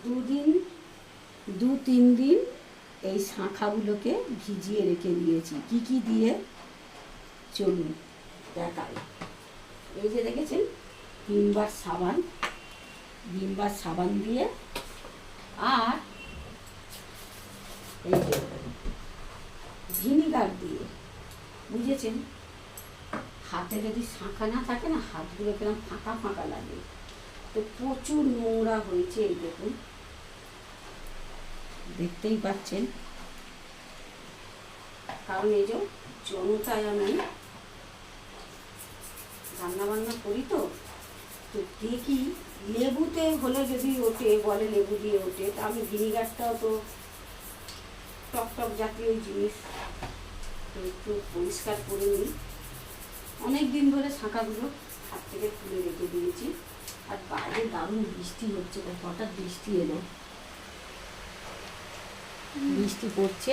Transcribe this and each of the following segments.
দুদিন 2-3 দিন এই শাঁখাগুলোকে ভিজিয়ে রেখে দিয়েছি। কি কি দিয়ে চলুন দেখাই। এই যে দেখেছেন ভিমবার সাবান দিয়ে, আর এই যে ভিনিগার দিয়ে, বুঝেছেন? হাতে যদি শাঁখা না থাকে না, হাতগুলো কেরম ফাঁকা ফাঁকা লাগে। তো প্রচুর নোংরা হয়েছে, এই দেখুন, দেখতেই পাচ্ছেন। কারণ এই যে জনতায় আমি রান্নাবান্না করি, তো দেখি লেবুতে হলে যদি ওঠে, বলে লেবু দিয়ে ওঠে, তা আমি ভিনিগারটাও তো টক জাতীয় জিনিস, তো একটু পরিষ্কার করে নিই। অনেক দিন ধরে শাঁখাগুলো হাত থেকে তুলে রেখে দিয়েছি। আর বাইরে দারুণ বৃষ্টি হচ্ছে, হঠাৎ বৃষ্টি এলো, বৃষ্টি পড়ছে,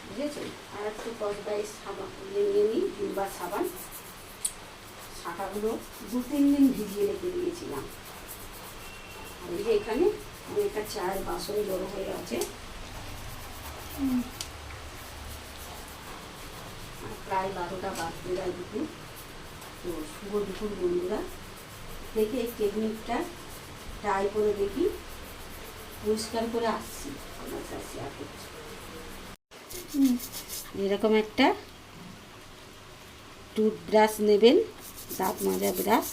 বুঝেছেন? আর একটু কসবাই সাবান নিয়ে নিই, ভিমবার সাবান। শাঁখাগুলো 2-3 দিন ভিজিয়ে রেখে দিয়েছিলাম। আর এই যে এখানে একটা চায়ের বাসন জড়ো হয়ে আছে, প্রায় 12টা বাজতে যায় দুপুর। তো শুভ দুপুর বন্ধুরা। দেখি এই টেকনিকটা ট্রাই করে দেখি, পরিষ্কার করে আসছি, আমার সাথে শেয়ার করছি। এরকম একটা টুথব্রাশ নেবেন, দাঁত মাজা ব্রাশ,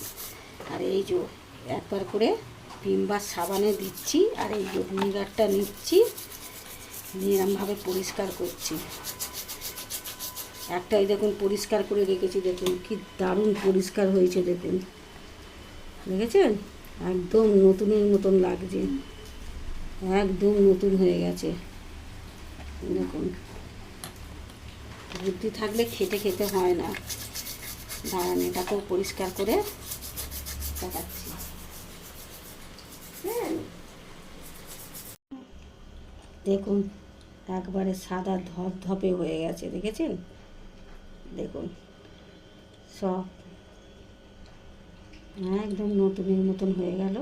আর এই যে একবার করে ভিমবার সাবানে দিচ্ছি, আর এই যে ভিনিগারটা নিচ্ছি, এরকমভাবে পরিষ্কার করছি। একটাই দেখুন পরিষ্কার করে রেখেছি, দেখুন কি দারুণ পরিষ্কার হয়েছে, দেখুন, দেখেছেন? একদম নতুনের মতন লাগছে, একদম নতুন হয়ে গেছে। দেখুন, বুদ্ধি থাকলে খেতে হয় না। দাঁড়ান, এটাকেও পরিষ্কার করে দেখাচ্ছি। দেখুন একবারে সাদা ধপধপে হয়ে গেছে, দেখেছেন? দেখুন সব একদম নতুনের মতন হয়ে গেল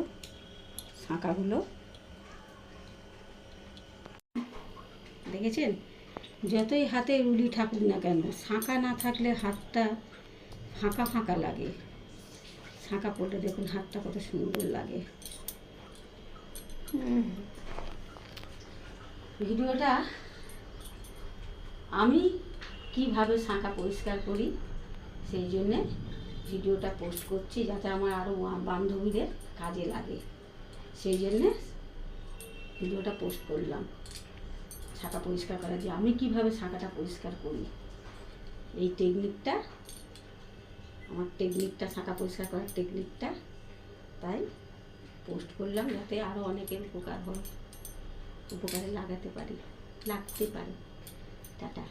শাঁখাগুলো, দেখেছেন? যতই হাতে রুলি থাকুক না কেন, শাঁখা না থাকলে হাতটা ফাঁকা ফাঁকা লাগে। শাঁখা পড়লে দেখুন হাতটা কত সুন্দর লাগে। ভিডিওটা আমি কিভাবে শাঁখা পরিষ্কার করি সেই জন্যে ভিডিওটা পোস্ট করছি, যাতে আমার আরও বান্ধবীদের কাজে লাগে, সেই জন্যে ভিডিওটা পোস্ট করলাম। শাঁখা পরিষ্কার করা, যে আমি কিভাবে শাঁখাটা পরিষ্কার করি, এই টেকনিকটা, আমার টেকনিকটা, শাঁখা পরিষ্কার করার টেকনিকটা, তাই পোস্ট করলাম, যাতে আরও অনেকের উপকার হয়, উপকারে লাগতে পারে। টাটা।